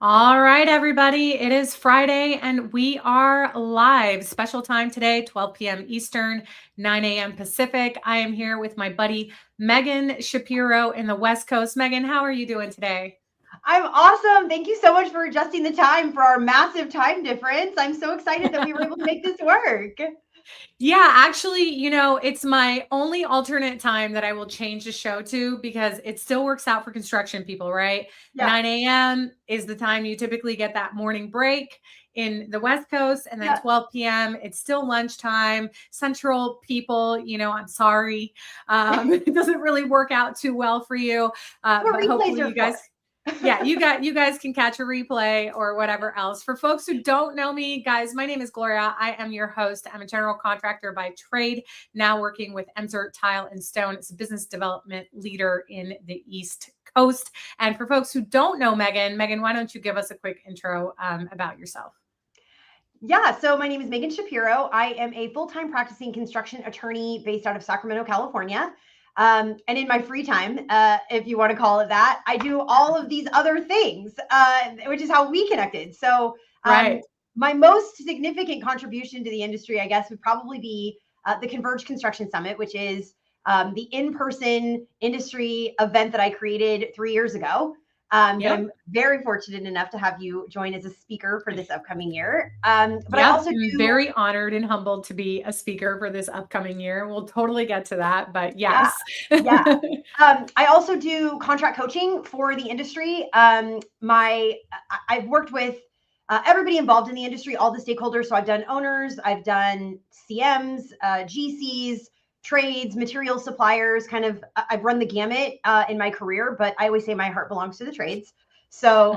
All right, everybody. It is Friday and we are live. Special time today, 12 p.m. Eastern, 9 a.m. Pacific. I am here with my buddy Megan Shapiro in the West Coast. Megan, how are you doing today? I'm awesome. Thank you so much for adjusting the time for our massive time difference. I'm so excited that we were able to make this work. Yeah, actually, it's my only alternate time that I will change the show to because it still works out for construction people, right? Yeah. 9 a.m. is the time you typically get that morning break in the West Coast, and then Yeah. 12 p.m. it's still lunchtime. Central people, I'm sorry. It doesn't really work out too well for you, What but replays hopefully are you for. guys yeah, you guys can catch a replay or whatever else. For folks who don't know me, guys, my name is Gloria. I am your host. I'm a general contractor by trade, now working with Emser Tile and Stone. It's a business development leader in the East Coast. And for folks who don't know Megan, why don't you give us a quick intro about yourself? Yeah, so my name is Megan Shapiro. I am a full-time practicing construction attorney based out of Sacramento, California. And in my free time, if you want to call it that, I do all of these other things, which is how we connected. So Right. my most significant contribution to the industry, I guess, would probably be the Converge Construction Summit, which is the in-person industry event that I created 3 years ago. That Yep. I'm very fortunate enough to have you join as a speaker for this upcoming year. But I Yep. also I'm do, very honored and humbled to be a speaker for this upcoming year. We'll totally get to that, but yeah, yes. yeah. I also do contract coaching for the industry. I've worked with everybody involved in the industry, all the stakeholders. So I've done owners, I've done CMs, GCs, trades, material suppliers. I've run the gamut in my career. But I always say my heart belongs to the trades. So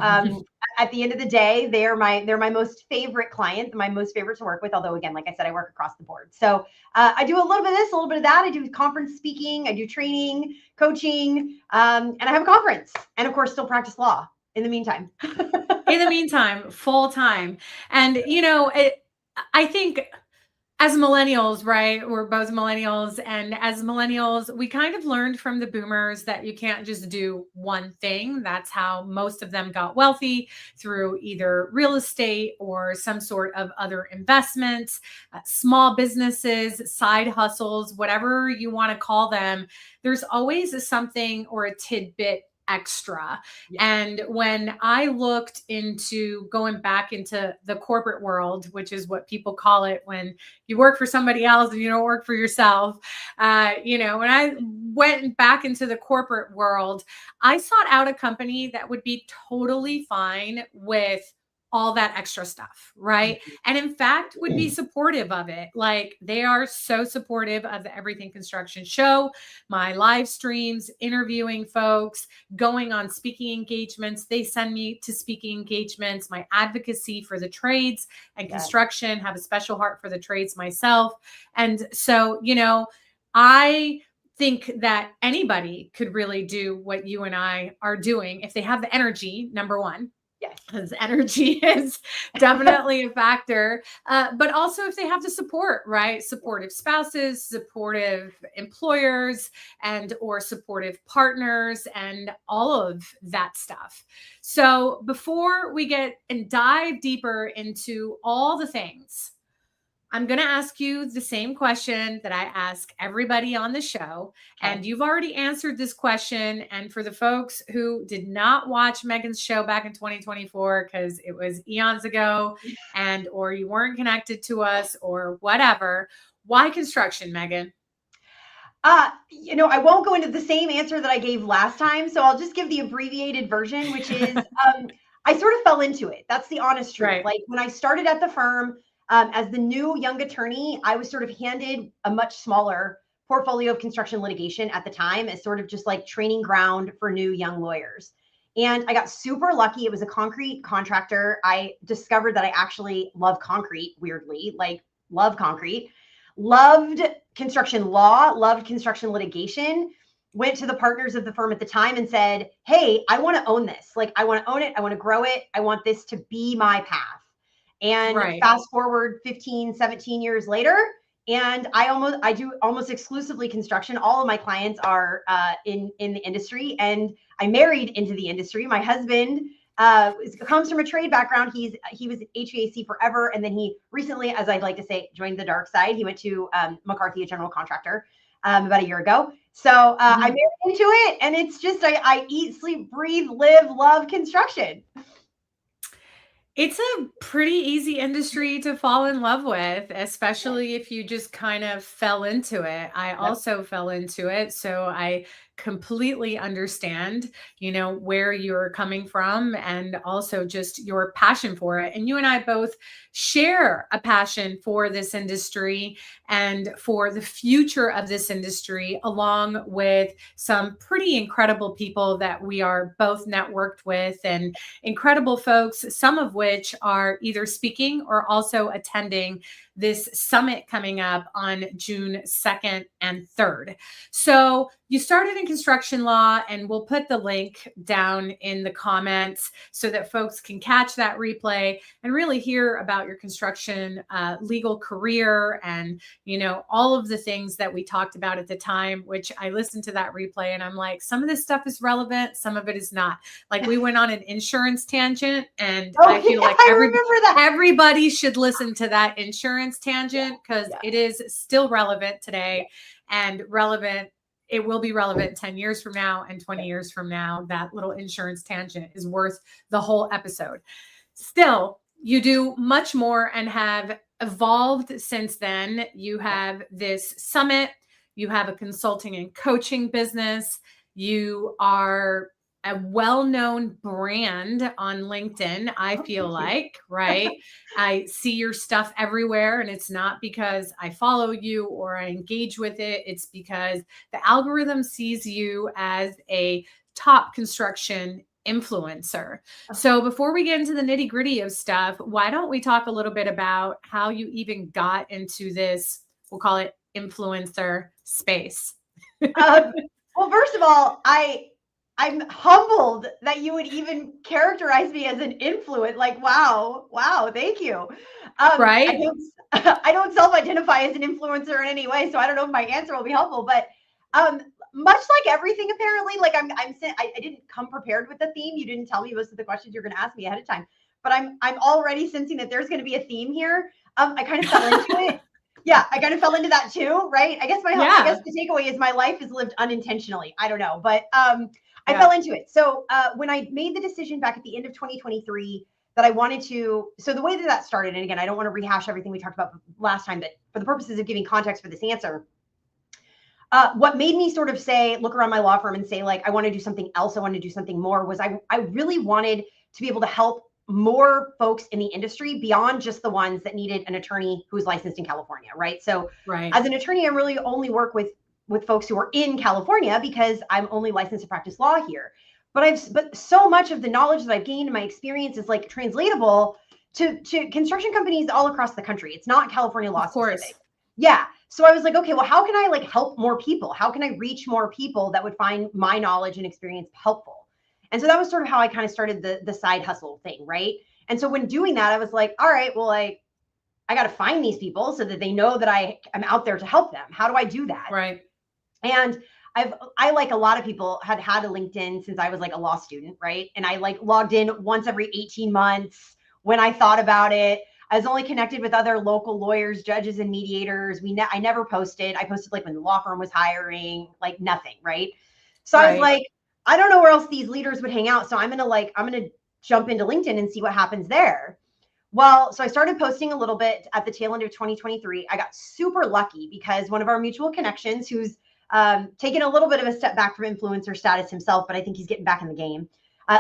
at the end of the day, they're my most favorite client, my most favorite to work with. Although again, like I said, I work across the board. So I do a little bit of this, a little bit of that. I do conference speaking, I do training, coaching, and I have a conference, and of course, still practice law in the meantime. In the meantime, full time. And, I think as millennials, right? We're both millennials. And as millennials, we kind of learned from the boomers that you can't just do one thing. That's how most of them got wealthy through either real estate or some sort of other investments, small businesses, side hustles, whatever you want to call them. There's always something or a tidbit extra. Yeah. And when I looked into going back into the corporate world, which is what people call it when you work for somebody else and you don't work for yourself. When I went back into the corporate world, I sought out a company that would be totally fine with all that extra stuff, right? And in fact, would be supportive of it. Like they are so supportive of the Everything Construction show, my live streams, interviewing folks, going on speaking engagements. They send me to speaking engagements, my advocacy for the trades and Yeah. construction, have a special heart for the trades myself. And so, I think that anybody could really do what you and I are doing if they have the energy, number one, Yes. because energy is definitely a factor. But also if they have the support, right? Supportive spouses, supportive employers, and or supportive partners, and all of that stuff. So before we get and dive deeper into all the things, I'm going to ask you the same question that I ask everybody on the show. Okay. And you've already answered this question. And for the folks who did not watch Megan's show back in 2024, because it was eons ago, and or you weren't connected to us or whatever, why construction, Megan? I won't go into the same answer that I gave last time, so I'll just give the abbreviated version, which is I sort of fell into it. That's the honest truth. Right. Like when I started at the firm as the new young attorney, I was sort of handed a much smaller portfolio of construction litigation at the time as sort of just like training ground for new young lawyers. And I got super lucky. It was a concrete contractor. I discovered that I actually love concrete, weirdly, like love concrete, loved construction law, loved construction litigation, went to the partners of the firm at the time and said, hey, I want to own this. Like, I want to own it. I want to grow it. I want this to be my path. And Right. fast forward 15, 17 years later, and I do almost exclusively construction. All of my clients are in the industry, and I married into the industry. My husband comes from a trade background. He was at HVAC forever, and then he recently, as I'd like to say, joined the dark side. He went to McCarthy, a general contractor, about a year ago. So I married into it, and it's just I eat, sleep, breathe, live, love construction. It's a pretty easy industry to fall in love with, especially if you just kind of fell into it. I also fell into it, so I completely understand, where you're coming from and also just your passion for it. And you and I both share a passion for this industry and for the future of this industry, along with some pretty incredible people that we are both networked with, and incredible folks, some of which are either speaking or also attending this summit coming up on June 2nd and 3rd. So you started in construction law, and we'll put the link down in the comments so that folks can catch that replay and really hear about your construction legal career and, all of the things that we talked about at the time, which I listened to that replay and I'm like, some of this stuff is relevant, some of it is not. Like, we went on an insurance tangent, and I feel like everybody should listen to that insurance tangent, because it is still relevant today, and relevant. It will be relevant 10 years from now and 20 years from now. That little insurance tangent is worth the whole episode. Still, you do much more and have evolved since then. You have this summit, you have a consulting and coaching business, you are a well-known brand on LinkedIn, I feel like, right? I see your stuff everywhere, and it's not because I follow you or I engage with it. It's because the algorithm sees you as a top construction influencer. So before we get into the nitty-gritty of stuff, why don't we talk a little bit about how you even got into this, we'll call it influencer space? Well, first of all, I'm humbled that you would even characterize me as an influence. Like, wow, thank you. Right? I don't self-identify as an influencer in any way, so I don't know if my answer will be helpful. But much like everything, apparently, like I didn't come prepared with a theme. You didn't tell me most of the questions you're going to ask me ahead of time, but I'm already sensing that there's going to be a theme here. I kind of fell into it. Yeah, I kind of fell into that too, right? I guess the takeaway is my life is lived unintentionally. I don't know, but I fell into it. So when I made the decision back at the end of 2023 that I wanted to, so the way that started, and again, I don't want to rehash everything we talked about last time, but for the purposes of giving context for this answer, what made me sort of look around my law firm and say, like, I want to do something else, I want to do something more, was I really wanted to be able to help more folks in the industry beyond just the ones that needed an attorney who's licensed in California, right? So as an attorney, I really only work with folks who are in California because I'm only licensed to practice law here. But so much of the knowledge that I've gained in my experience is like translatable to construction companies all across the country. It's not California law specific. Yeah. So I was like, okay, well, how can I help more people? How can I reach more people that would find my knowledge and experience helpful? And so that was sort of how I kind of started the side hustle thing, right? And so when doing that, I was like, all right, well, I got to find these people so that they know that I am out there to help them. How do I do that? Right. And I like a lot of people had a LinkedIn since I was like a law student, right? And I logged in once every 18 months when I thought about it. I was only connected with other local lawyers, judges, and mediators. I never posted. I posted when the law firm was hiring, nothing, right? So I was like, I don't know where else these leaders would hang out. So I'm gonna jump into LinkedIn and see what happens there. Well, so I started posting a little bit at the tail end of 2023. I got super lucky because one of our mutual connections, who's taken a little bit of a step back from influencer status himself, but I think he's getting back in the game,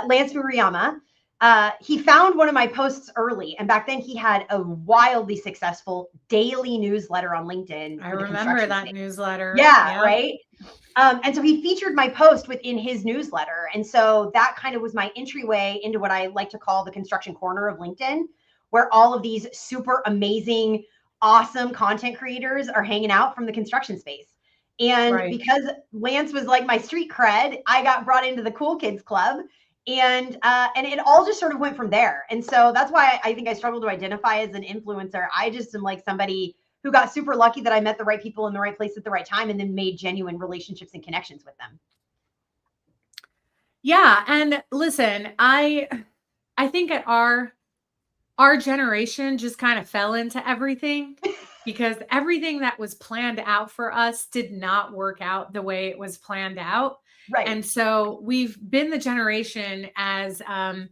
Lance Murayama, he found one of my posts early. And back then he had a wildly successful daily newsletter on LinkedIn. I remember that newsletter. Yeah, right. And so he featured my post within his newsletter. And so that kind of was my entryway into what I like to call the construction corner of LinkedIn, where all of these super amazing, awesome content creators are hanging out from the construction space. And because Lance was like my street cred, I got brought into the Cool Kids Club, and it all just sort of went from there. And so that's why I think I struggle to identify as an influencer. I just am like somebody who got super lucky that I met the right people in the right place at the right time and then made genuine relationships and connections with them. Yeah. And listen, I I think at our generation just kind of fell into everything because everything that was planned out for us did not work out the way it was planned out. Right. And so we've been the generation, as I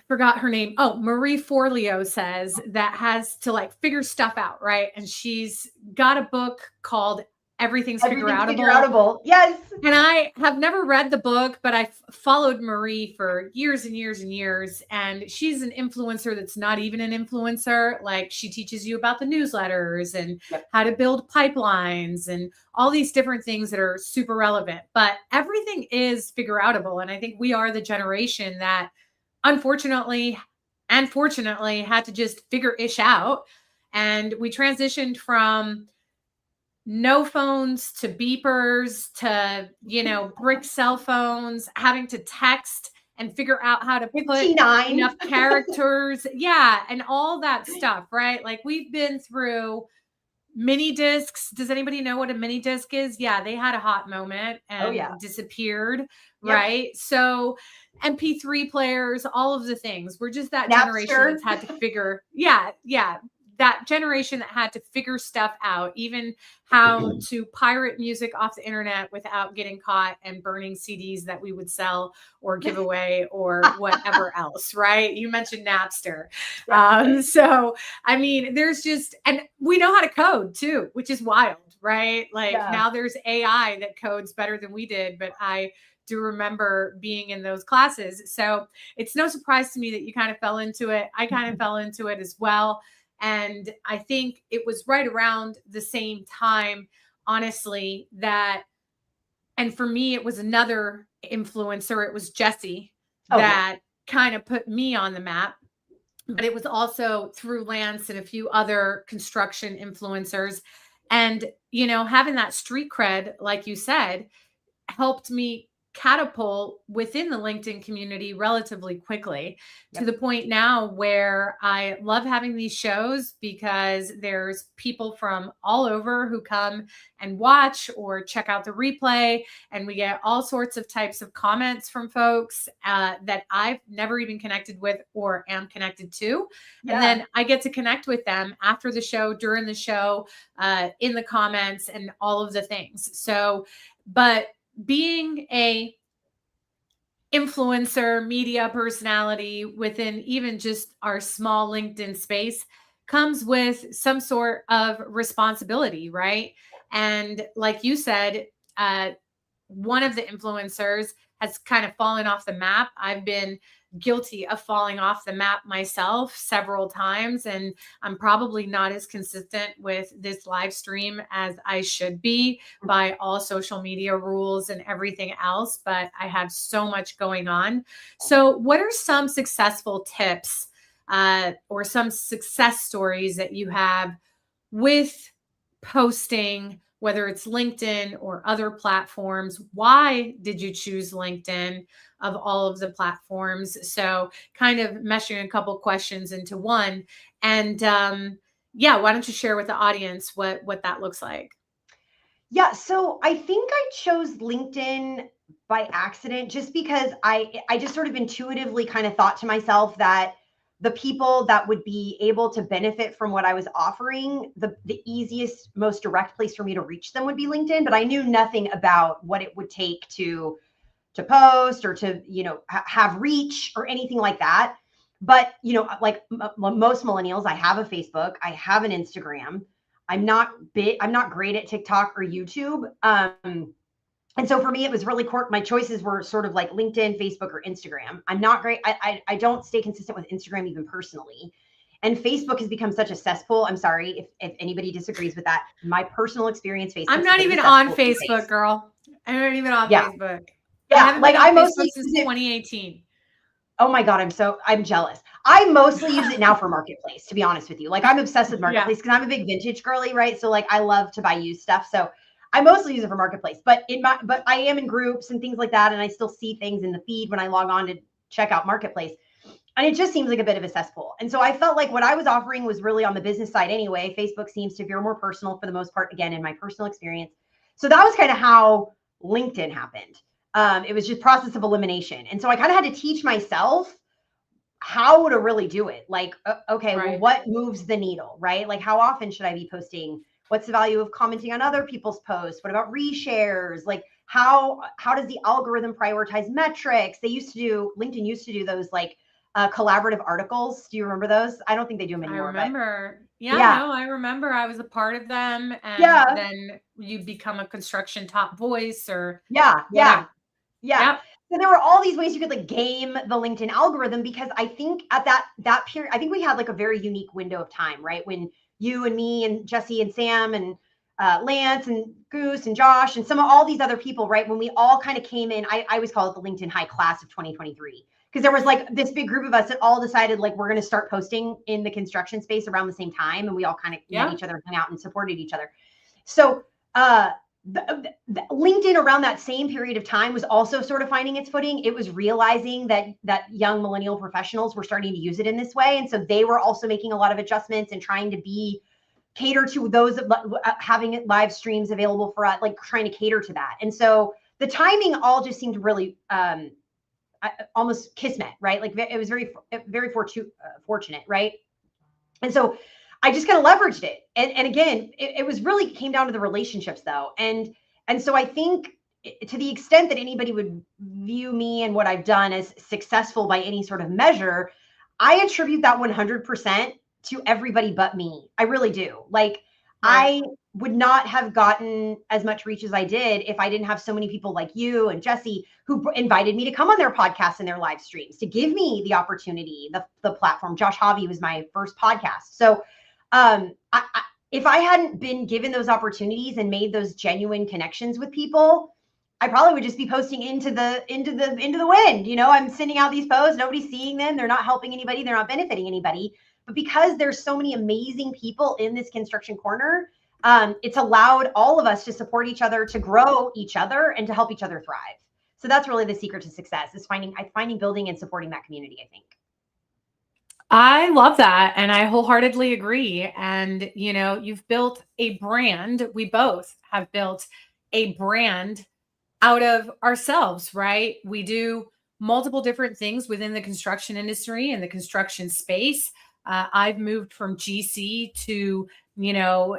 forgot her name. Oh, Marie Forleo says, that has to like figure stuff out, right? And she's got a book called Everything's Figure Everything's figure Outable. outable. Yes. And I have never read the book, but I followed Marie for years and years and years. And she's an influencer that's not even an influencer. Like, she teaches you about the newsletters and Yep. how to build pipelines and all these different things that are super relevant. But everything is figure outable. And I think we are the generation that unfortunately and fortunately had to just figure ish out. And we transitioned from no phones to beepers to, brick cell phones, having to text and figure out how to put 59. enough characters. Yeah. And all that stuff, right? Like, we've been through mini discs. Does anybody know what a mini disc is? Yeah. They had a hot moment Oh, and yeah. disappeared. Yep. Right. So MP3 players, all of the things. We're just that generation Napster. that's had to figure. Yeah. That generation that had to figure stuff out, even how to pirate music off the internet without getting caught and burning CDs that we would sell or give away or whatever else, right? You mentioned Napster. So, I mean, there's just, and we know how to code too, which is wild, right? Like, now there's AI that codes better than we did, but I do remember being in those classes. So it's no surprise to me that you kind of fell into it. I kind of fell into it as well. And I think it was right around the same time, honestly, that, and for me, it was another influencer. It was Jessie that kind of put me on the map. But it was also through Lance and a few other construction influencers. And, having that street cred, like you said, helped me catapult within the LinkedIn community relatively quickly, to the point now where I love having these shows because there's people from all over who come and watch or check out the replay. And we get all sorts of types of comments from folks that I've never even connected with or am connected to. And then I get to connect with them after the show, during the show, in the comments and all of the things. So, but being a influencer media personality within even just our small LinkedIn space comes with some sort of responsibility, right? And like you said, one of the influencers has kind of fallen off the map. I've been guilty of falling off the map myself several times, and I'm probably not as consistent with this live stream as I should be by all social media rules and everything else, but I have so much going on. So what are some successful tips or some success stories that you have with posting, whether it's LinkedIn or other platforms? Why did you choose LinkedIn of all of the platforms? So kind of meshing a couple questions into one. And why don't you share with the audience what that looks like? Yeah, so I think I chose LinkedIn by accident just because I just sort of intuitively kind of thought to myself that the people that would be able to benefit from what I was offering, the easiest, most direct place for me to reach them would be LinkedIn. But I knew nothing about what it would take to post or to, have reach or anything like that. But, like most millennials, I have a Facebook, I have an Instagram. I'm not great at TikTok or YouTube. And so for me, it was really my choices were sort of like LinkedIn, Facebook, or Instagram. I'm not great. I don't stay consistent with Instagram even personally. And Facebook has become such a cesspool. I'm sorry if anybody disagrees with that. My personal experience, Facebook. I'm not even on Facebook, girl. I'm not even on Facebook. Yeah, I haven't been on Facebook since 2018. Oh my God, I'm jealous. I mostly use it now for Marketplace, to be honest with you. Like, I'm obsessed with Marketplace because I'm a big vintage girly, right? So like, I love to buy used stuff. So I mostly use it for Marketplace, but I am in groups and things like that. And I still see things in the feed when I log on to check out Marketplace. And it just seems like a bit of a cesspool. And so I felt like what I was offering was really on the business side anyway. Facebook seems to veer more personal for the most part, again, in my personal experience. So that was kind of how LinkedIn happened. It was just process of elimination. And so I kind of had to teach myself how to really do it. Like, okay, well, Right. what moves the needle, right? Like, how often should I be posting? What's the value of commenting on other people's posts? What about reshares? Like, how does the algorithm prioritize metrics? LinkedIn used to do those like collaborative articles. Do you remember those? I don't think they do them I anymore, but remember. Yeah, yeah, no, I remember I was a part of them, and yeah, then you become a construction top voice or yeah, yeah. whatever. Yeah. Yep. So there were all these ways you could like game the LinkedIn algorithm, because I think at that period, I think we had like a very unique window of time, right? When you and me and Jesse and Sam and Lance and Goose and Josh and some of all these other people, right? When we all kind of came in, I always call it the LinkedIn high class of 2023. Because there was like this big group of us that all decided like we're going to start posting in the construction space around the same time. And we all kind of met Yeah. each other, hung out, and supported each other. So uh, LinkedIn around that same period of time was also sort of finding its footing. It was realizing that young millennial professionals were starting to use it in this way, and so they were also making a lot of adjustments and trying to cater to those having live streams available for us, like trying to cater to that. And so the timing all just seemed really almost kismet, right? Like it was very fortunate, right? And so I just kind of leveraged it. And again, it was really came down to the relationships though. And so I think to the extent that anybody would view me and what I've done as successful by any sort of measure, I attribute that 100% to everybody but me. I really do. Like, Right. I would not have gotten as much reach as I did if I didn't have so many people like you and Jesse who invited me to come on their podcasts and their live streams to give me the opportunity, the platform. Josh Hobby was my first podcast. So if I hadn't been given those opportunities and made those genuine connections with people, I probably would just be posting into the wind. You know, I'm sending out these posts, nobody's seeing them, they're not helping anybody, they're not benefiting anybody. But because there's so many amazing people in this construction corner, it's allowed all of us to support each other, to grow each other, and to help each other thrive. So that's really the secret to success, is finding, building, and supporting that community, I think. I love that. And I wholeheartedly agree. And, you know, you've built a brand. We both have built a brand out of ourselves, right? We do multiple different things within the construction industry and the construction space. I've moved from GC to, you know,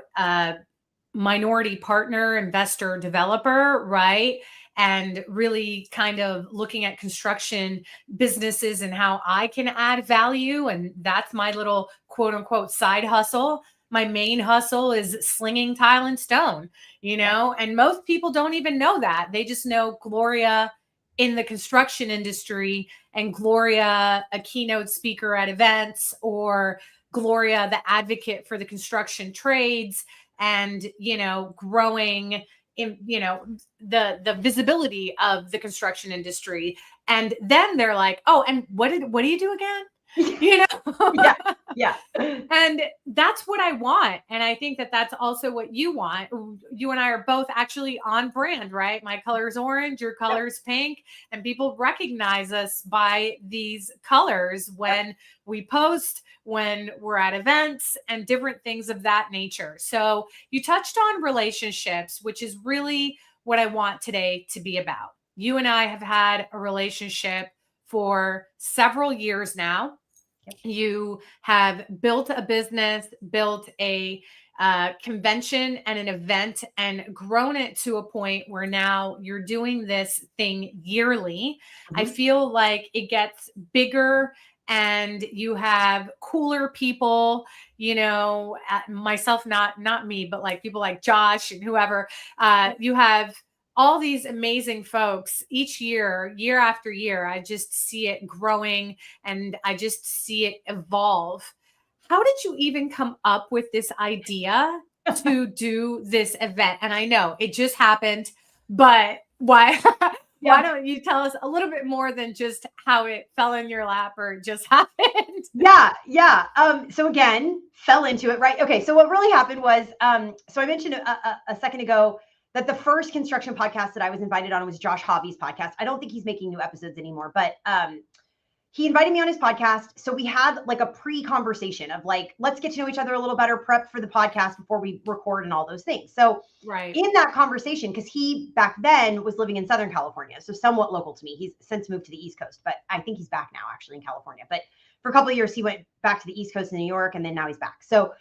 minority partner, investor, developer, right? And really kind of looking at construction businesses and how I can add value. And that's my little quote unquote side hustle. My main hustle is slinging tile and stone, you know, and most people don't even know that. They just know Gloria in the construction industry and Gloria, a keynote speaker at events, or Gloria, the advocate for the construction trades, and, you know, growing in, you know, the visibility of the construction industry. And then they're like, oh, and what do you do again? You know? Yeah, yeah. And that's what I want. And I think that that's also what you want. You and I are both actually on brand, right? My color is orange, your color is pink, and people recognize us by these colors when we post, when we're at events, and different things of that nature. So you touched on relationships, which is really what I want today to be about. You and I have had a relationship for several years now. You have built a business, built a convention and an event, and grown it to a point where now you're doing this thing yearly. I Mhm. feel like it gets bigger and you have cooler people, you know, myself, not me, but like people like Josh and whoever. You have all these amazing folks each year after year. I just see it growing and I just see it evolve. How did you even come up with this idea to do this event? And I know it just happened, but why why Yeah. don't you tell us a little bit more than just how it fell in your lap or it just happened? Yeah, yeah. So again, fell into it, right? Okay, so what really happened was, so I mentioned a second ago that the first construction podcast that I was invited on was Josh Hobby's podcast. I don't think he's making new episodes anymore, but he invited me on his podcast. So we had like a pre-conversation of like, let's get to know each other a little better, prep for the podcast before we record and all those things. So Right. in that conversation, because he back then was living in Southern California, so somewhat local to me. He's since moved to the East Coast, but I think he's back now actually in California. But for a couple of years, he went back to the East Coast in New York, and then now he's back. So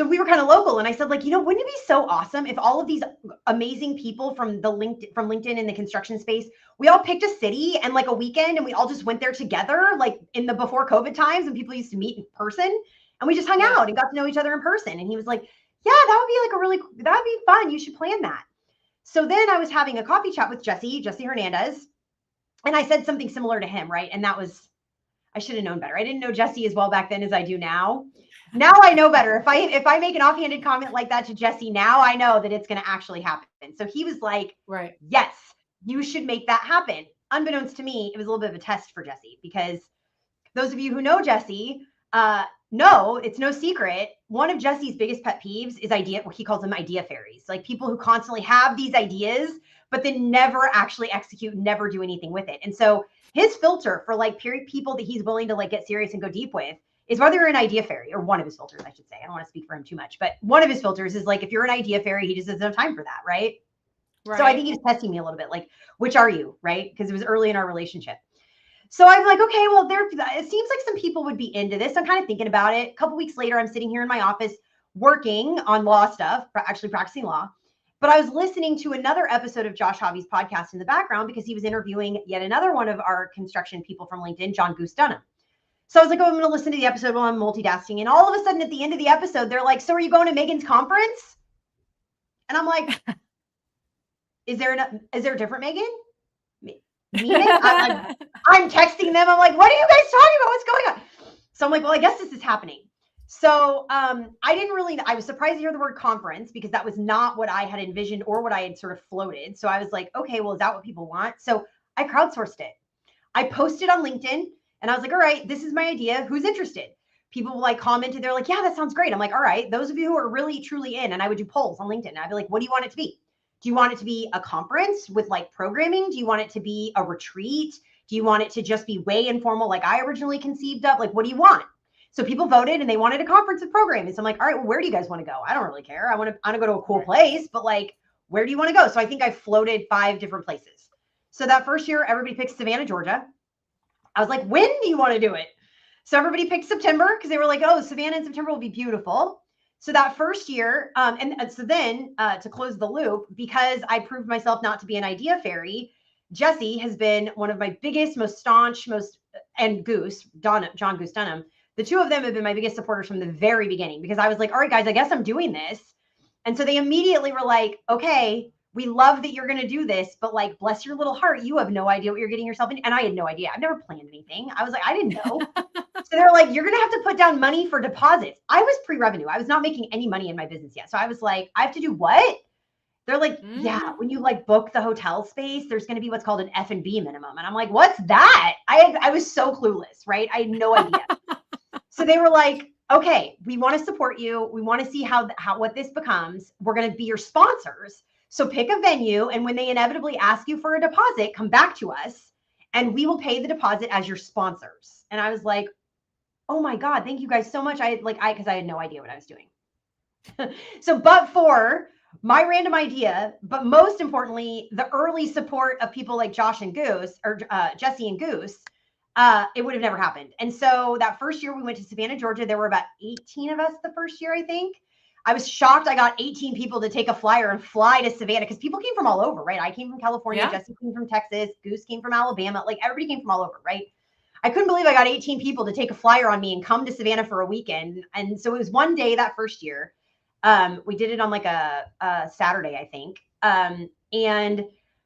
we were kind of local, and I said, like, wouldn't it be so awesome if all of these amazing people from LinkedIn in the construction space, we all picked a city and like a weekend, and we all just went there together, like in the before COVID times when people used to meet in person, and we just hung out and got to know each other in person. And he was like, yeah, that would be that'd be fun. You should plan that. So then I was having a coffee chat with Jesse Hernandez, and I said something similar to him, right? And that was, I should have known better. I didn't know Jesse as well back then as I do now. Now I know better. If I make an offhanded comment like that to Jesse now, I know that it's going to actually happen. So he was like, right, yes, you should make that happen. Unbeknownst to me, it was a little bit of a test for Jesse, because those of you who know Jesse, no, it's no secret. One of Jesse's biggest pet peeves is he calls them idea fairies, like people who constantly have these ideas, but then never actually execute, never do anything with it. And so his filter for like people that he's willing to like get serious and go deep with is whether you're an idea fairy, or one of his filters, I should say. I don't want to speak for him too much, but one of his filters is like, if you're an idea fairy, he just doesn't have time for that. Right. So I think he was testing me a little bit, like, which are you? Right. Because it was early in our relationship. So I'm like, okay, well, it seems like some people would be into this. I'm kind of thinking about it. A couple weeks later, I'm sitting here in my office working on law stuff, actually practicing law. But I was listening to another episode of Josh Hobby's podcast in the background, because he was interviewing yet another one of our construction people from LinkedIn, John Goose Dunham. So I was like, oh, I'm going to listen to the episode while I'm multitasking. And all of a sudden at the end of the episode, they're like, so are you going to Megan's conference? And I'm like, is there a different Megan? I'm texting them. I'm like, what are you guys talking about? What's going on? So I'm like, well, I guess this is happening. So I was surprised to hear the word conference, because that was not what I had envisioned or what I had sort of floated. So I was like, okay, well, is that what people want? So I crowdsourced it. I posted on LinkedIn, and I was like, all right, this is my idea. Who's interested? People like commented. They're like, yeah, that sounds great. I'm like, all right, those of you who are really, truly in, and I would do polls on LinkedIn. I'd be like, what do you want it to be? Do you want it to be a conference with like programming? Do you want it to be a retreat? Do you want it to just be way informal, like I originally conceived of? Like, what do you want? So people voted, and they wanted a conference with programming. So I'm like, all right, well, where do you guys want to go? I don't really care. I want to go to a cool place, but like, where do you want to go? So I think I floated 5 different places. So that first year, everybody picked Savannah, Georgia. I was like, when do you want to do it? So everybody picked September, because they were like, oh, Savannah in September will be beautiful. So that first year, so then to close the loop, because I proved myself not to be an idea fairy, Jesse has been one of my biggest, most staunch, and John Goose Dunham. The two of them have been my biggest supporters from the very beginning, because I was like, all right, guys, I guess I'm doing this. And so they immediately were like, okay, we love that you're going to do this, but like, bless your little heart, you have no idea what you're getting yourself into. And I had no idea. I've never planned anything. I was like, I didn't know. So they're like, you're going to have to put down money for deposits. I was pre-revenue. I was not making any money in my business yet. So I was like, I have to do what? They're like, yeah, when you like book the hotel space, there's going to be what's called an F&B minimum. And I'm like, what's that? I was so clueless, right? I had no idea. So they were like, okay, we want to support you. We want to see how what this becomes. We're going to be your sponsors. So pick a venue. And when they inevitably ask you for a deposit, come back to us and we will pay the deposit as your sponsors. And I was like, oh my God, thank you guys so much. Because I had no idea what I was doing. So, but for my random idea, but most importantly, the early support of people like Josh and Goose, or Jesse and Goose, it would have never happened. And so that first year we went to Savannah, Georgia. There were about 18 of us the first year, I think. I was shocked. I got 18 people to take a flyer and fly to Savannah, because people came from all over, right? I came from California. Yeah. Jesse came from Texas. Goose came from Alabama. Like everybody came from all over, right? I couldn't believe I got 18 people to take a flyer on me and come to Savannah for a weekend. And so it was one day that first year. We did it on like a Saturday, I think. And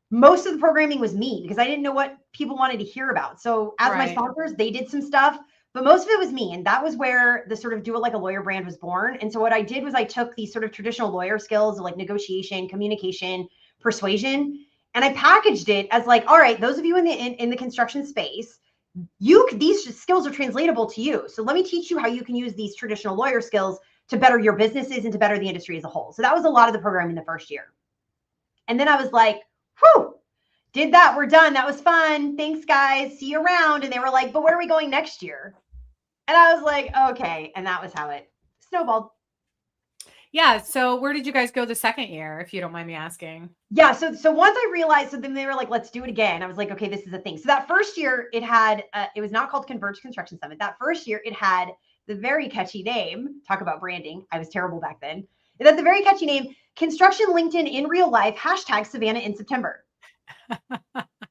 most of the programming was me, because I didn't know what people wanted to hear about. So as my sponsors, they did some stuff, but most of it was me. And that was where the sort of do it like a lawyer brand was born. And so what I did was I took these sort of traditional lawyer skills of like negotiation, communication, persuasion, and I packaged it as like, all right, those of you in the construction space, these skills are translatable to you. So let me teach you how you can use these traditional lawyer skills to better your businesses and to better the industry as a whole. So that was a lot of the programming the first year. And then I was like, whew, did that. We're done. That was fun. Thanks, guys. See you around. And they were like, but where are we going next year? And I was like, okay. And that was how it snowballed. Yeah. So where did you guys go the second year, if you don't mind me asking? Yeah. So once I realized, so then they were like, let's do it again. I was like, okay, this is a thing. So that first year it had, it was not called Converge Construction Summit. That first year it had the very catchy name. Talk about branding. I was terrible back then. It had the very catchy name, Construction LinkedIn in Real Life, hashtag Savannah in September.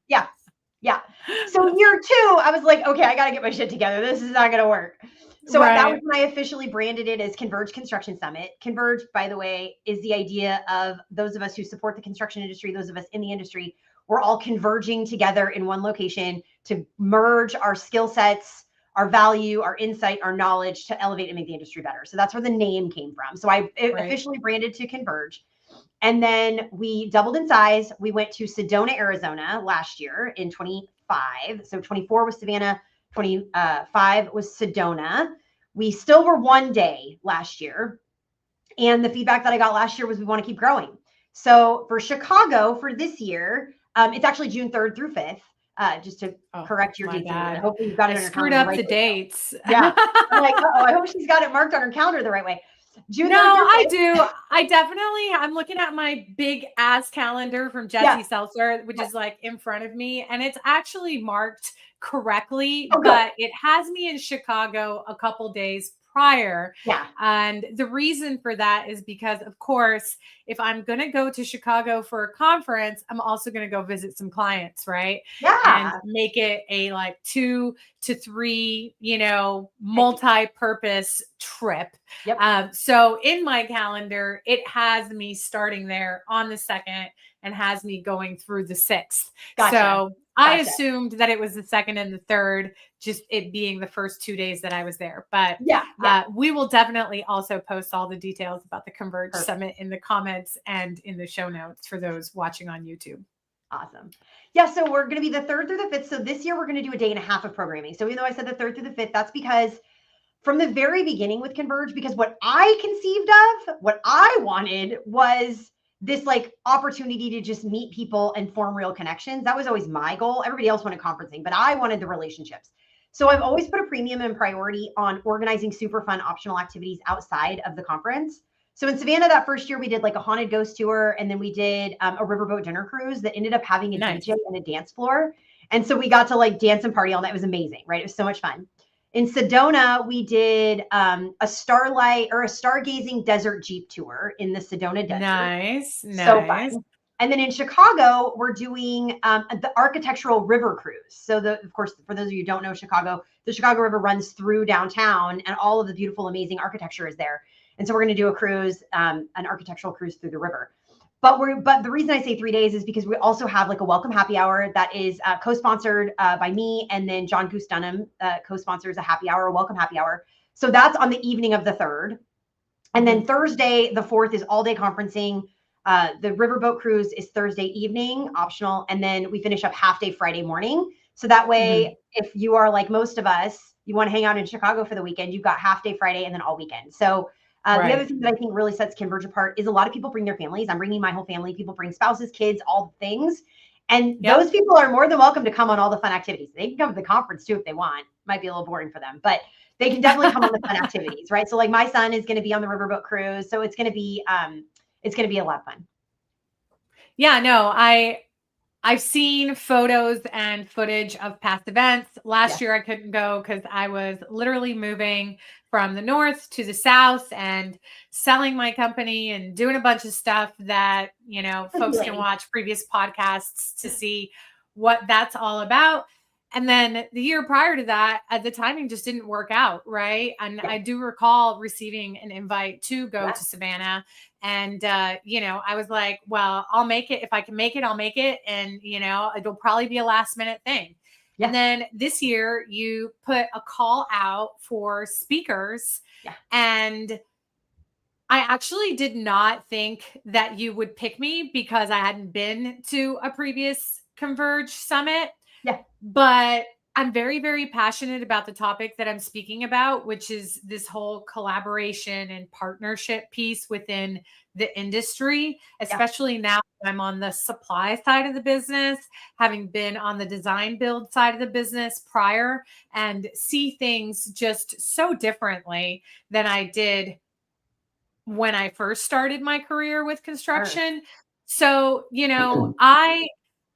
Yeah. Yeah. So year two, I was like, okay, I got to get my shit together. This is not going to work. So that was Right. when I officially branded it as Converge Construction Summit. Converge, by the way, is the idea of those of us who support the construction industry, those of us in the industry, we're all converging together in one location to merge our skill sets, our value, our insight, our knowledge to elevate and make the industry better. So that's where the name came from. So I Right. officially branded to Converge. And then we doubled in size. We went to Sedona, Arizona last year in 25. So 24 was Savannah, 25 was Sedona. We still were one day last year. And the feedback that I got last year was we want to keep growing. So for Chicago for this year, it's actually June 3rd through 5th, just to Oh, correct your my dates a little bit. bad. Hopefully you've got I it on your screwed calendar the up right the way. dates. Yeah. I'm like, oh, I hope she's got it marked on her calendar the right way. June No, 3rd through I 5th. do. I'm looking at my big ass calendar from Yeah. Jesse Seltzer, which is like in front of me, and it's actually marked correctly, Oh, good. but it has me in Chicago a couple days prior. Yeah. And the reason for that is because, of course, if I'm going to go to Chicago for a conference, I'm also going to go visit some clients, right? And Yeah. make it a like 2 to 3, multi-purpose trip. Yep. So in my calendar, it has me starting there on the 2nd and has me going through the 6th. Gotcha. So I Gotcha. assumed that it was the 2nd and the 3rd, just it being the first 2 days that I was there. But Yeah. Yeah. we will definitely also post all the details about the Converge Perfect. Summit in the comments and in the show notes for those watching on YouTube. Awesome. Yeah. So we're going to be the 3rd through the 5th. So this year we're going to do a day and a half of programming. So even though I said the 3rd through the 5th, that's because from the very beginning with Converge, because what I conceived of, what I wanted was this like opportunity to just meet people and form real connections. That was always my goal. Everybody else wanted conferencing, but I wanted the relationships. So I've always put a premium and priority on organizing super fun optional activities outside of the conference. So in Savannah that first year, we did like a haunted ghost tour, and then we did a riverboat dinner cruise that ended up having a Nice. DJ and a dance floor. And so we got to like dance and party all night. It was amazing, right? It was so much fun. In Sedona, we did a starlight or a stargazing desert Jeep tour in the Sedona Desert. Nice. So Nice. fun. And then in Chicago, we're doing the architectural river cruise. So of course, for those of you who don't know Chicago, the Chicago River runs through downtown and all of the beautiful, amazing architecture is there. And so we're going to do a cruise, an architectural cruise through the river. But the reason I say 3 days is because we also have like a welcome happy hour that is co-sponsored by me, and then John Goose Dunham co-sponsors a happy hour, a welcome happy hour. So that's on the evening of the 3rd. And then Thursday, the 4th, is all day conferencing. The riverboat cruise is Thursday evening, optional. And then we finish up half day Friday morning. So that way, if you are like most of us, you want to hang out in Chicago for the weekend, you've got half day Friday and then all weekend. So the other thing that I think really sets Converge apart is a lot of people bring their families. I'm bringing my whole family. People bring spouses, kids, all the things. And those people are more than welcome to come on all the fun activities. They can come to the conference too if they want. Might be a little boring for them, but they can definitely come on the fun activities, right? So like my son is going to be on the riverboat cruise. So it's going to be a lot of fun. Yeah, no, I've seen photos and footage of past events. Last year I couldn't go because I was literally moving from the north to the south and selling my company and doing a bunch of stuff that, folks can watch previous podcasts to see what that's all about. And then the year prior to that, the timing just didn't work out, right? And I do recall receiving an invite to go to Savannah. And, I was like, well, I'll make it. If I can make it, I'll make it. And, it'll probably be a last minute thing. Yeah. And then this year you put a call out for speakers. Yeah. And I actually did not think that you would pick me because I hadn't been to a previous Converge summit. Yeah. But I'm very, very passionate about the topic that I'm speaking about, which is this whole collaboration and partnership piece within the industry, especially now I'm on the supply side of the business, having been on the design build side of the business prior, and see things just so differently than I did when I first started my career with Sure. construction. So,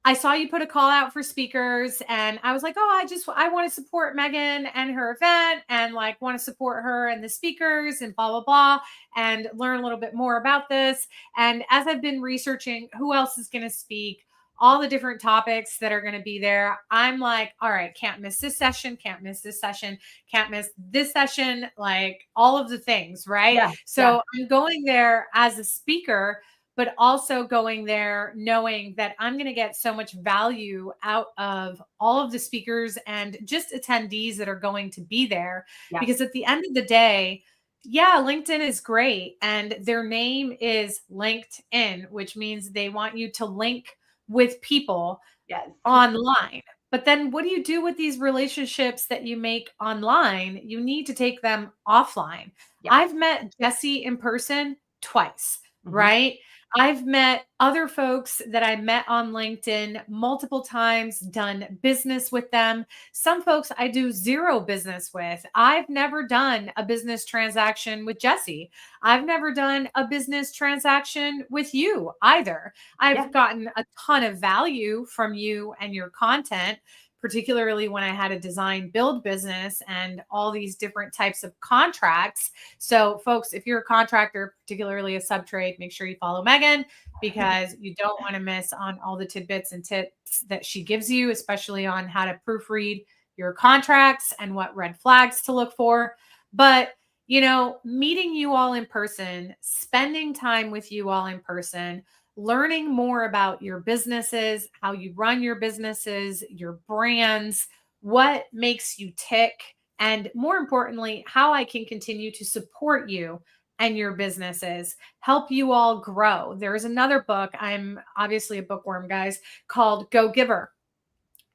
I saw you put a call out for speakers and I was like, "Oh, I want to support Megan and her event and like want to support her and the speakers and blah blah blah and learn a little bit more about this." And as I've been researching who else is going to speak, all the different topics that are going to be there, I'm like, "All right, can't miss this session, can't miss this session, can't miss this session, like all of the things, right?" Yeah. Yeah. So I'm going there as a speaker, but also going there knowing that I'm going to get so much value out of all of the speakers and just attendees that are going to be there. Yeah. Because at the end of the day, yeah, LinkedIn is great. And their name is LinkedIn, which means they want you to link with people Yes. online. But then what do you do with these relationships that you make online? You need to take them offline. Yeah. I've met Jesse in person twice, Hmm. right? I've met other folks that I met on LinkedIn multiple times, done business with them. Some folks I do zero business with. I've never done a business transaction with Jesse. I've never done a business transaction with you either. Yeah. I've gotten a ton of value from you and your content, particularly when I had a design build business and all these different types of contracts. So, folks, if you're a contractor, particularly a sub trade, make sure you follow Megan because you don't want to miss on all the tidbits and tips that she gives you, especially on how to proofread your contracts and what red flags to look for. But meeting you all in person, spending time with you all in person, learning more about your businesses, how you run your businesses, your brands, what makes you tick, and more importantly, how I can continue to support you and your businesses, help you all grow. There's another book, I'm obviously a bookworm, guys, called Go Giver.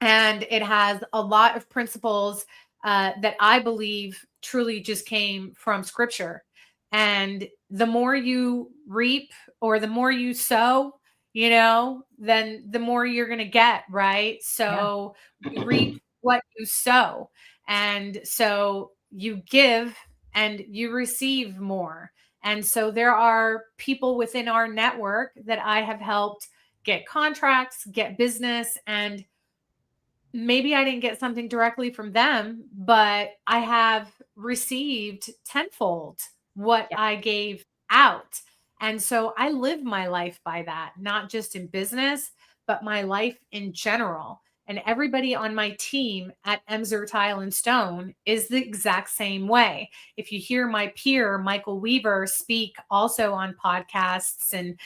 And it has a lot of principles that I believe truly just came from scripture. And the more you reap or the more you sow, then the more you're going to get, right? Yeah. So you reap what you sow. And so you give and you receive more. And so there are people within our network that I have helped get contracts, get business, and maybe I didn't get something directly from them, but I have received tenfold what Yeah. I gave out. And so I live my life by that, not just in business, but my life in general. And everybody on my team at Emser Tile and Stone is the exact same way. If you hear my peer, Michael Weaver, speak also on podcasts and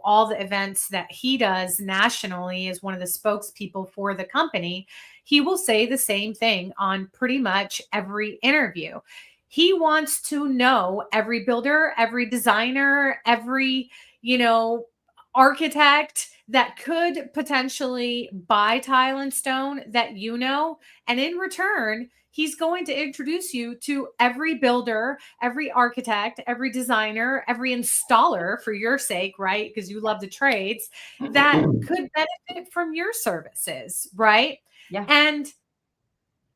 all the events that he does nationally as one of the spokespeople for the company, he will say the same thing on pretty much every interview. He wants to know every builder, every designer, every, you know, architect that could potentially buy tile and stone that and in return he's going to introduce you to every builder, every architect, every designer, every installer for your sake, right? Because you love the trades that could benefit from your services, right? Yeah. And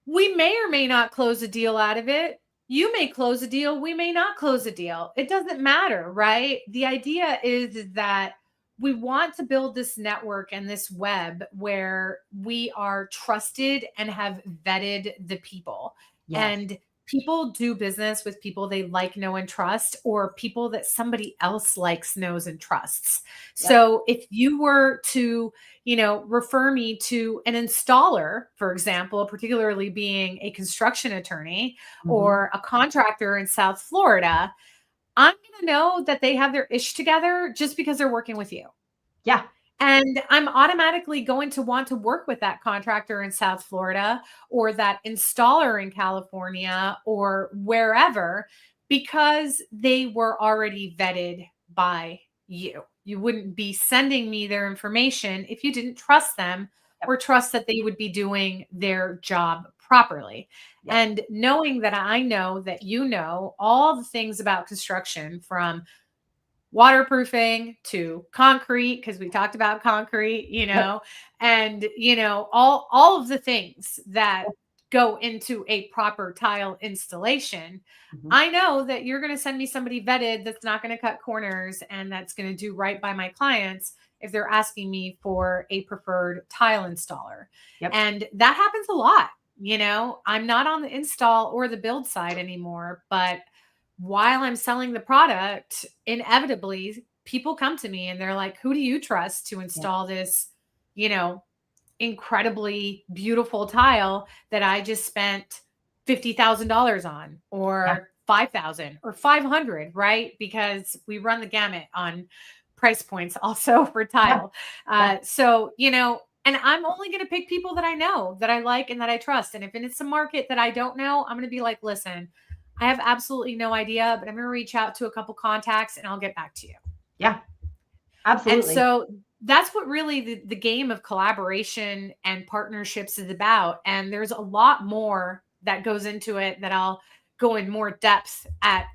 we may or may not close a deal out of it. You may close a deal, we may not close a deal. It doesn't matter, right? The idea is that we want to build this network and this web where we are trusted and have vetted the people. Yes. And people do business with people they like, know, and trust, or people that somebody else likes, knows, and trusts. Yep. So if you were to refer me to an installer, for example, particularly being a construction attorney Hmm. or a contractor in South Florida, I'm going to know that they have their ish together just because they're working with you. Yeah. And I'm automatically going to want to work with that contractor in South Florida or that installer in California or wherever because they were already vetted by you. You wouldn't be sending me their information if you didn't trust them Yep. or trust that they would be doing their job properly. Yep. And knowing that I know that you know all the things about construction from waterproofing to concrete, because we talked about concrete, Yep. and all of the things that go into a proper tile installation, Mhm. I know that you're going to send me somebody vetted that's not going to cut corners and that's going to do right by my clients if they're asking me for a preferred tile installer. Yep. And that happens a lot. I'm not on the install or the build side anymore, but while I'm selling the product, inevitably people come to me and they're like, who do you trust to Yeah. install this, you know, incredibly beautiful tile that I just spent $50,000 on, Yeah. or 5,000 or 500, right? Because we run the gamut on price points also for Yeah. tile. Yeah. So, and I'm only going to pick people that I know, that I like, and that I trust. And if it's a market that I don't know, I'm going to be like, listen, I have absolutely no idea, but I'm going to reach out to a couple contacts and I'll get back to you. Yeah. And Absolutely. so that's what really the game of collaboration and partnerships is about. And there's a lot more that goes into it that I'll go in more depth at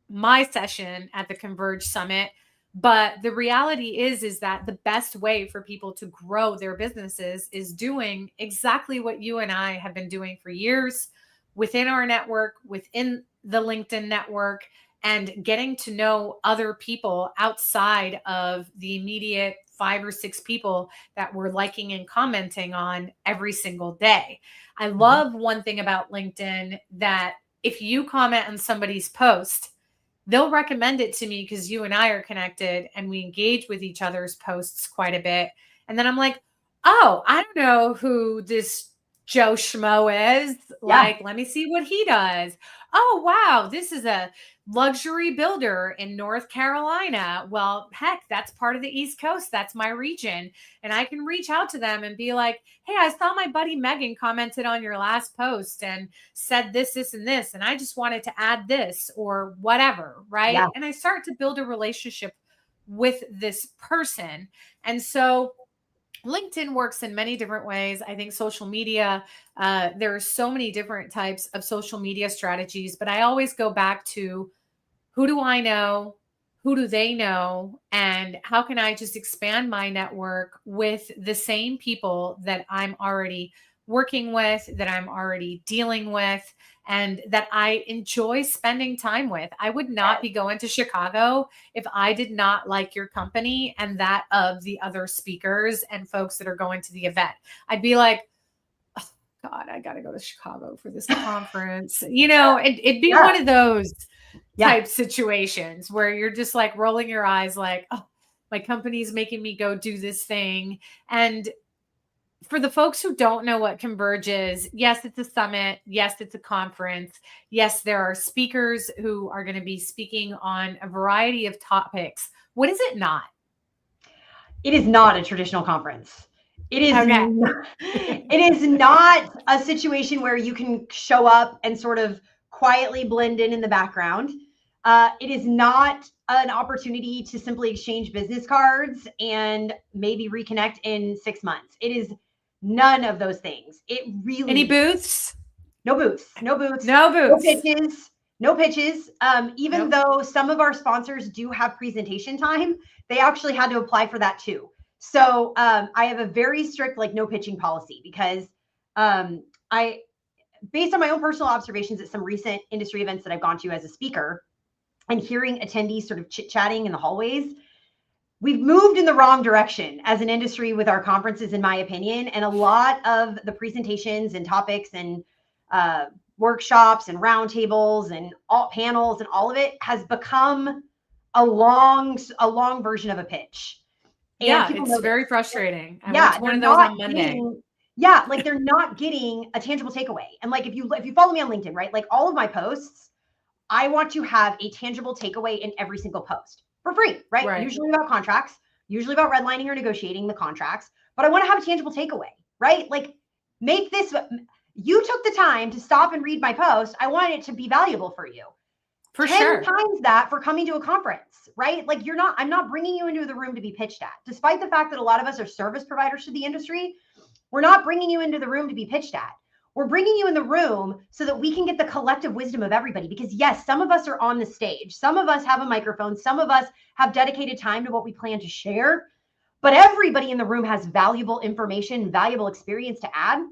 my session at the Converge Summit. But the reality is that the best way for people to grow their businesses is doing exactly what you and I have been doing for years within our network, within the LinkedIn network, and getting to know other people outside of the immediate 5 or 6 people that we're liking and commenting on every single day. I love one thing about LinkedIn, that if you comment on somebody's post, they'll recommend it to me because you and I are connected and we engage with each other's posts quite a bit. And then I'm like, oh, I don't know who this Joe Schmo is. Yeah. Like, let me see what he does. Oh, wow, this is a luxury builder in North Carolina. Well, heck, that's part of the East Coast. That's my region. And I can reach out to them and be like, hey, I saw my buddy Megan commented on your last post and said this, this, and this. And I just wanted to add this or whatever. Right. Yeah. And I start to build a relationship with this person. And so LinkedIn works in many different ways. I think social media, there are so many different types of social media strategies, but I always go back to, who do I know? Who do they know? And how can I just expand my network with the same people that I'm already working with, that I'm already dealing with, and that I enjoy spending time with? I would not be going to Chicago if I did not like your company and that of the other speakers and folks that are going to the event. I'd be like, oh, God, I got to go to Chicago for this conference. It'd be one of those type situations where you're just like rolling your eyes like, oh, my company's making me go do this thing. And for the folks who don't know what Converge is, yes, it's a summit. Yes, it's a conference. Yes, there are speakers who are going to be speaking on a variety of topics. What is it not? It is not a traditional conference. It is Okay. it is not a situation where you can show up and sort of quietly blend in the background. It is not an opportunity to simply exchange business cards and maybe reconnect in 6 months. It is none of those things. It really Any booths? No booths, no booths, No no booths. pitches, no pitches. Even though some of our sponsors do have presentation time, they actually had to apply for that too. So I have a very strict no pitching policy because I, based on my own personal observations at some recent industry events that I've gone to as a speaker and hearing attendees sort of chit-chatting in the hallways, we've moved in the wrong direction as an industry with our conferences, in my opinion. And a lot of the presentations and topics and workshops and roundtables and all panels and all of it has become a long version of a pitch. And it's very frustrating. I went to one of those on Monday. They're not getting a tangible takeaway. And if you follow me on LinkedIn, right, all of my posts, I want to have a tangible takeaway in every single post for free, right? Usually about contracts, usually about redlining or negotiating the contracts, but I want to have a tangible takeaway, right? Make this, you took the time to stop and read my post. I want it to be valuable for you. For 10 sure. times that for coming to a conference, right? I'm not bringing you into the room to be pitched at. Despite the fact that a lot of us are service providers to the industry, we're not bringing you into the room to be pitched at. We're bringing you in the room so that we can get the collective wisdom of everybody. Because yes, some of us are on the stage. Some of us have a microphone. Some of us have dedicated time to what we plan to share. But everybody in the room has valuable information, valuable experience to add.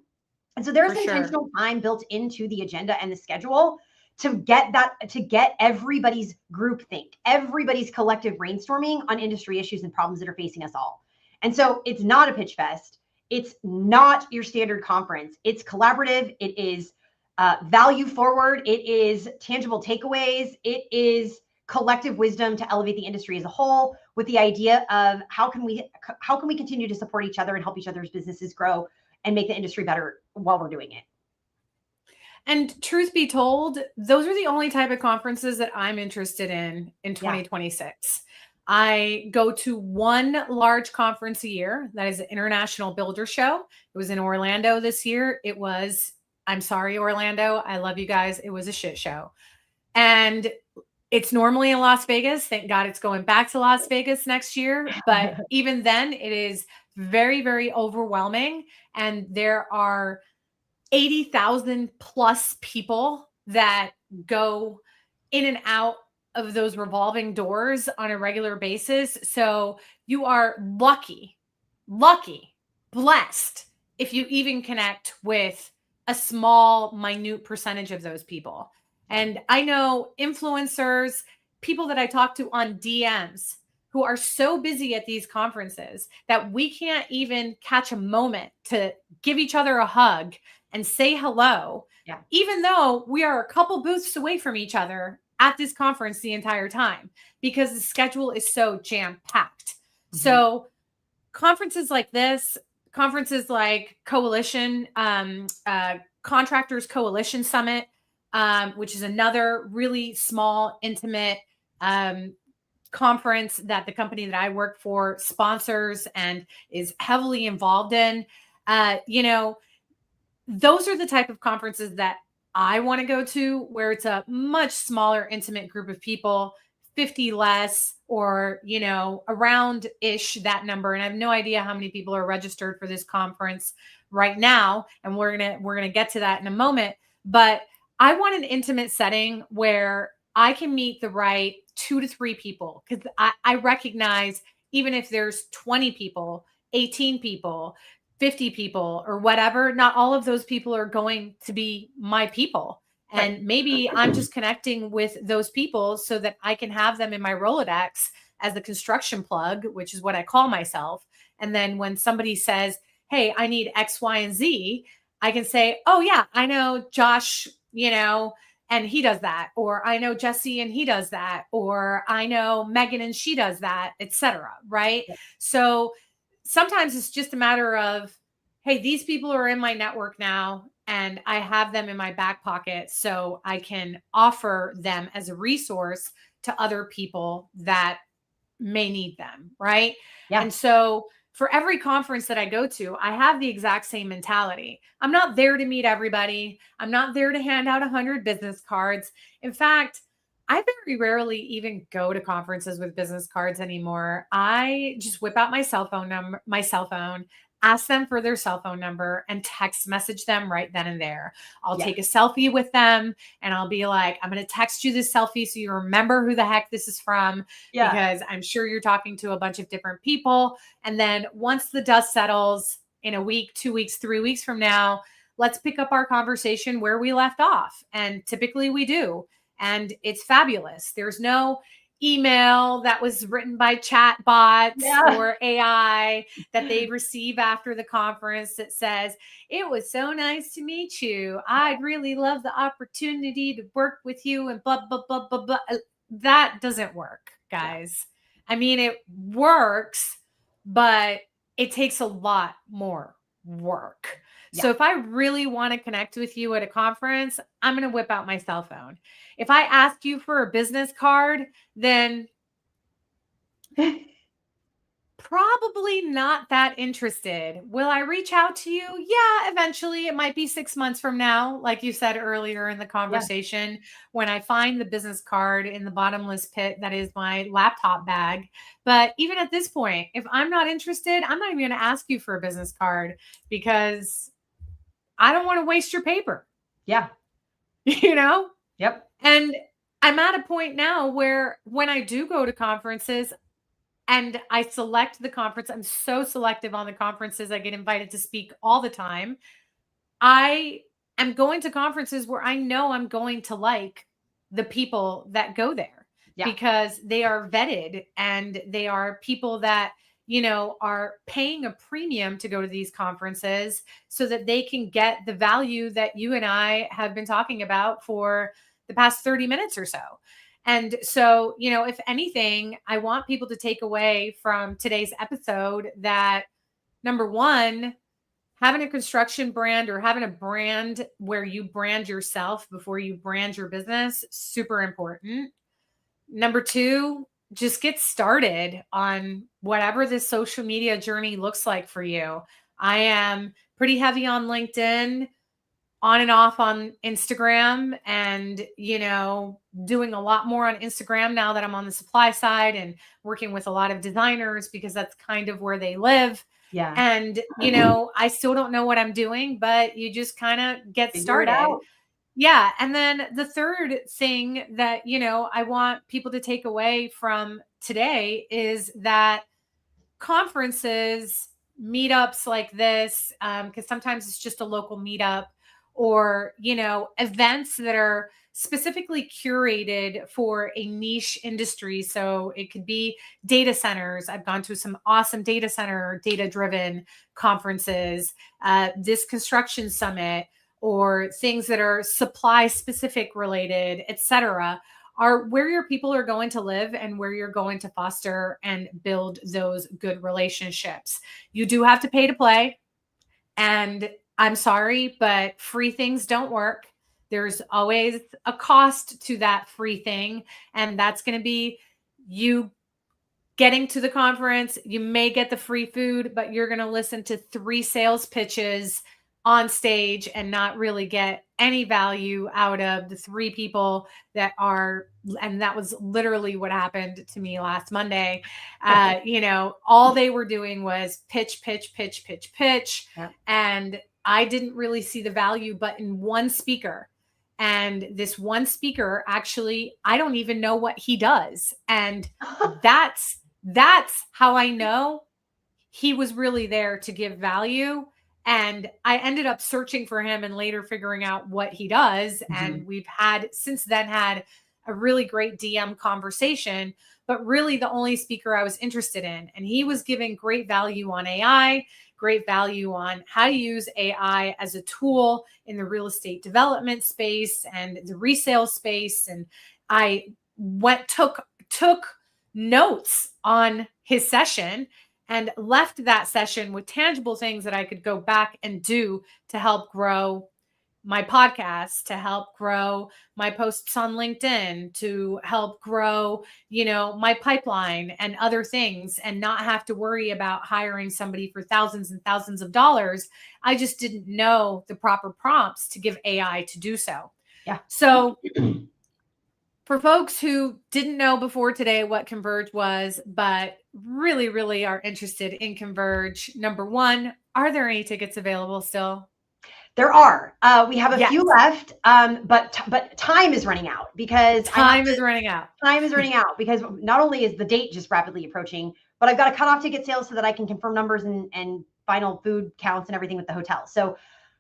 And so there's For sure. intentional time built into the agenda and the schedule to get everybody's group think, everybody's collective brainstorming on industry issues and problems that are facing us all. And so it's not a pitch fest. It's not your standard conference. It's collaborative. It is value forward. It is tangible takeaways. It is collective wisdom to elevate the industry as a whole, with the idea of how can we continue to support each other and help each other's businesses grow and make the industry better while we're doing it. And truth be told, those are the only type of conferences that I'm interested in 2026. I go to one large conference a year. That is the International Builder Show. It was in Orlando this year. It was, I'm sorry, Orlando. I love you guys. It was a shit show. And it's normally in Las Vegas. Thank God it's going back to Las Vegas next year. But even then, it is very, very overwhelming. And there are 80,000 plus people that go in and out of those revolving doors on a regular basis. So you are lucky, blessed if you even connect with a small, minute percentage of those people. And I know influencers, people that I talk to on DMs who are so busy at these conferences that we can't even catch a moment to give each other a hug and say hello, even though we are a couple booths away from each other at this conference the entire time, because the schedule is so jam-packed. Mm-hmm. So conferences like this, conferences like Coalition, Contractors Coalition Summit, which is another really small, intimate conference that the company that I work for sponsors and is heavily involved in, those are the type of conferences that I want to go to, where it's a much smaller, intimate group of people, 50 less, or, around ish that number. And I have no idea how many people are registered for this conference right now. And we're going to get to that in a moment. But I want an intimate setting where I can meet the right 2 to 3 people, because I recognize, even if there's 20 people, 18 people, 50 people or whatever, not all of those people are going to be my people. And maybe I'm just connecting with those people so that I can have them in my Rolodex as the construction plug, which is what I call myself. And then when somebody says, hey, I need X, Y, and Z, I can say, oh yeah, I know Josh, and he does that, or I know Jesse and he does that, or I know Megan and she does that, etc. Right? So sometimes it's just a matter of, hey, these people are in my network now and I have them in my back pocket so I can offer them as a resource to other people that may need them, right? Yeah. And so for every conference that I go to, I have the exact same mentality. I'm not there to meet everybody. I'm not there to hand out 100 business cards. In fact, I very rarely even go to conferences with business cards anymore. I just whip out my cell phone, ask them for their cell phone number, and text message them right then and there. I'll take a selfie with them and I'll be like, I'm going to text you this selfie so you remember who the heck this is from, because I'm sure you're talking to a bunch of different people. And then once the dust settles in a week, 2 weeks, 3 weeks from now, let's pick up our conversation where we left off. And typically we do. And it's fabulous. There's no email that was written by chat bots or AI that they receive after the conference that says, it was so nice to meet you. I'd really love the opportunity to work with you and blah, blah, blah, blah, blah. That doesn't work, guys. I mean, it works, but it takes a lot more work. So if I really want to connect with you at a conference, I'm going to whip out my cell phone. If I ask you for a business card, then probably not that interested. Will I reach out to you? Yeah, eventually. It might be 6 months from now, like you said earlier in the conversation, when I find the business card in the bottomless pit that is my laptop bag. But even at this point, if I'm not interested, I'm not even going to ask you for a business card, because I don't want to waste your paper. Yeah. Yep. And I'm at a point now where when I do go to conferences and I select the conference, I'm so selective on the conferences I get invited to speak all the time. I am going to conferences where I know I'm going to like the people that go there Yeah. because they are vetted and they are people that, are paying a premium to go to these conferences so that they can get the value that you and I have been talking about for the past 30 minutes or so. And so, if anything, I want people to take away from today's episode that number one, having a construction brand or having a brand where you brand yourself before you brand your business, super important. Number two, just get started on whatever this social media journey looks like for you. I am pretty heavy on LinkedIn, on and off on Instagram, and, doing a lot more on Instagram now that I'm on the supply side and working with a lot of designers because that's kind of where they live. Yeah. And, I still don't know what I'm doing, but you just kind of get Figure it started. out. Yeah. And then the third thing that, I want people to take away from today is that conferences, meetups like this, because sometimes it's just a local meetup, or, events that are specifically curated for a niche industry. So it could be data centers. I've gone to some awesome data center, data driven conferences, this construction summit, or things that are supply specific related, etc., are where your people are going to live and where you're going to foster and build those good relationships. You do have to pay to play. And I'm sorry, but free things don't work. There's always a cost to that free thing. And that's going to be you getting to the conference. You may get the free food, but you're going to listen to 3 sales pitches on stage and not really get any value out of the 3 people that are, and that was literally what happened to me last Monday. All they were doing was pitch, pitch, pitch, pitch, pitch. Yeah. And I didn't really see the value, but in one speaker. And this one speaker, actually, I don't even know what he does. And that's how I know he was really there to give value. And I ended up searching for him and later figuring out what he does. And we've since then had a really great DM conversation, but really the only speaker I was interested in. And he was giving great value on AI, great value on how to use AI as a tool in the real estate development space and the resale space. And I took notes on his session and left that session with tangible things that I could go back and do to help grow my podcast, to help grow my posts on LinkedIn, to help grow, my pipeline and other things, and not have to worry about hiring somebody for thousands and thousands of dollars. I just didn't know the proper prompts to give AI to do so. Yeah. So for folks who didn't know before today what Converge was, but really, really are interested in Converge, number one, are there any tickets available still? There are. We have a Yes. few left, but time is running out because Time is running out because not only is the date just rapidly approaching, but I've got to cut off ticket sales so that I can confirm numbers and final food counts and everything with the hotel. So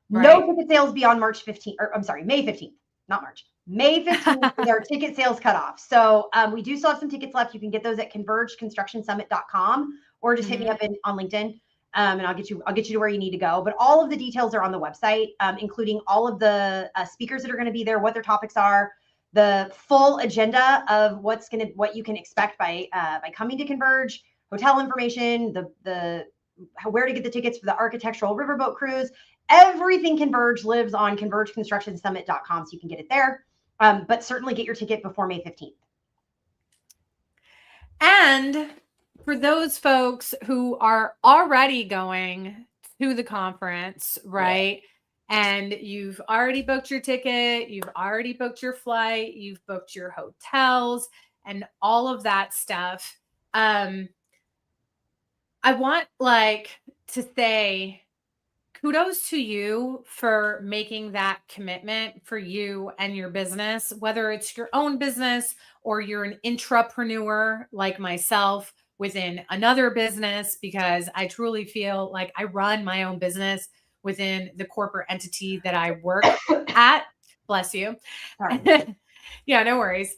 no ticket sales beyond March 15th, or I'm sorry, May 15th, not March. May 15th is our ticket sales cutoff. So we do still have some tickets left. You can get those at convergeconstructionsummit.com or just hit me up on LinkedIn. And I'll get you to where you need to go. But all of the details are on the website, including all of the speakers that are going to be there, what their topics are, the full agenda of what you can expect by coming to Converge, hotel information, where to get the tickets for the architectural riverboat cruise. Everything Converge lives on convergeconstructionsummit.com, so you can get it there. But certainly get your ticket before May 15th. And for those folks who are already going to the conference, right? Yeah. And you've already booked your ticket, you've already booked your flight, you've booked your hotels and all of that stuff. I want to say kudos to you for making that commitment for you and your business, whether it's your own business or you're an intrapreneur like myself within another business, because I truly feel like I run my own business within the corporate entity that I work at. Bless you. Yeah, no worries.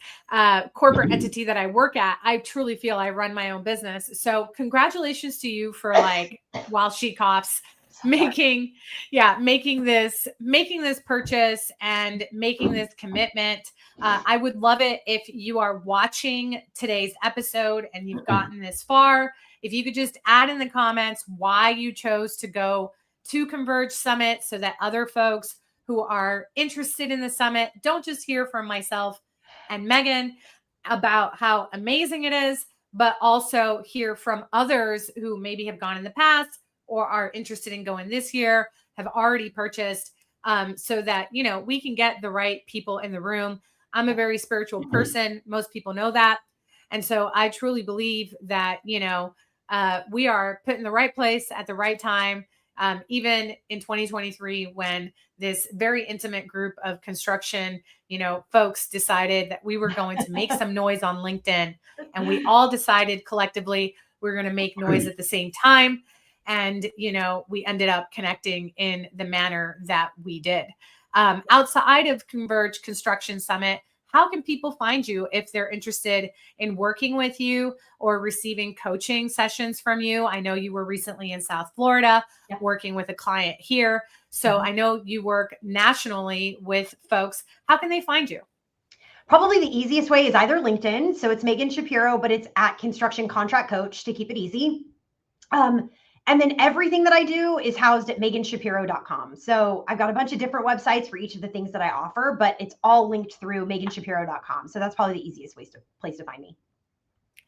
Corporate entity that I work at, I truly feel I run my own business. So congratulations to you for, like, while she coughs, making this purchase and making this commitment. I would love it if you are watching today's episode and you've gotten this far, if you could just add in the comments why you chose to go to Converge Summit, so that other folks who are interested in the summit don't just hear from myself and Megan about how amazing it is, but also hear from others who maybe have gone in the past or are interested in going this year, have already purchased, so that, we can get the right people in the room. I'm a very spiritual person. Most people know that. And so I truly believe that, we are put in the right place at the right time. Even in 2023, when this very intimate group of construction, folks decided that we were going to make some noise on LinkedIn, and we all decided collectively we we're going to make noise at the same time. And, we ended up connecting in the manner that we did. Outside of Converge Construction Summit, how can people find you if they're interested in working with you or receiving coaching sessions from you? I know you were recently in South Florida working with a client here. So I know you work nationally with folks. How can they find you? Probably the easiest way is either LinkedIn. So it's Megan Shapiro, but it's at Construction Contract Coach to keep it easy. And then everything that I do is housed at meganshapiro.com. So I've got a bunch of different websites for each of the things that I offer, but it's all linked through meganshapiro.com. So that's probably the easiest place to find me.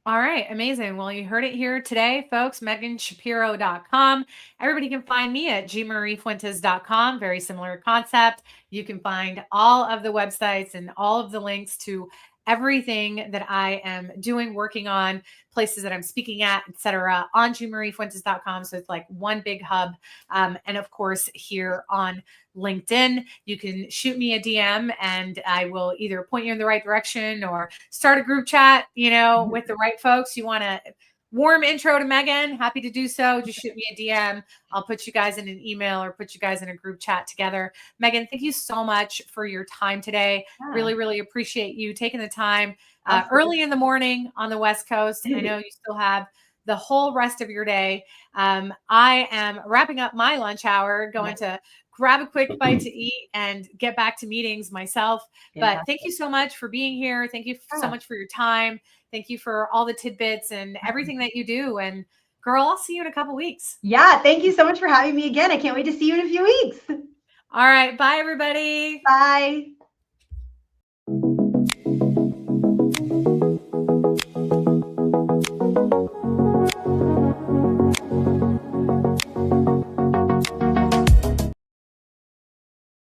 All right. Amazing. Well, you heard it here today, folks. meganshapiro.com. Everybody can find me at gmariefuentes.com. Very similar concept. You can find all of the websites and all of the links to everything that I am doing, working on, places that I'm speaking at, etc., on gmariefuentes.com. So it's like one big hub. And of course, here on LinkedIn, you can shoot me a DM and I will either point you in the right direction or start a group chat, with the right folks. You want a warm intro to Megan? Happy to do so. Just shoot me a DM. I'll put you guys in an email or put you guys in a group chat together. Megan, thank you so much for your time today. Really, really appreciate you taking the time early in the morning on the West Coast. I know you still have the whole rest of your day. I am wrapping up my lunch hour, going to grab a quick bite to eat and get back to meetings myself. But thank you so much for being here. Thank you so much for your time. Thank you for all the tidbits and everything that you do. And girl, I'll see you in a couple weeks. Yeah. Thank you so much for having me again. I can't wait to see you in a few weeks. All right. Bye, everybody. Bye.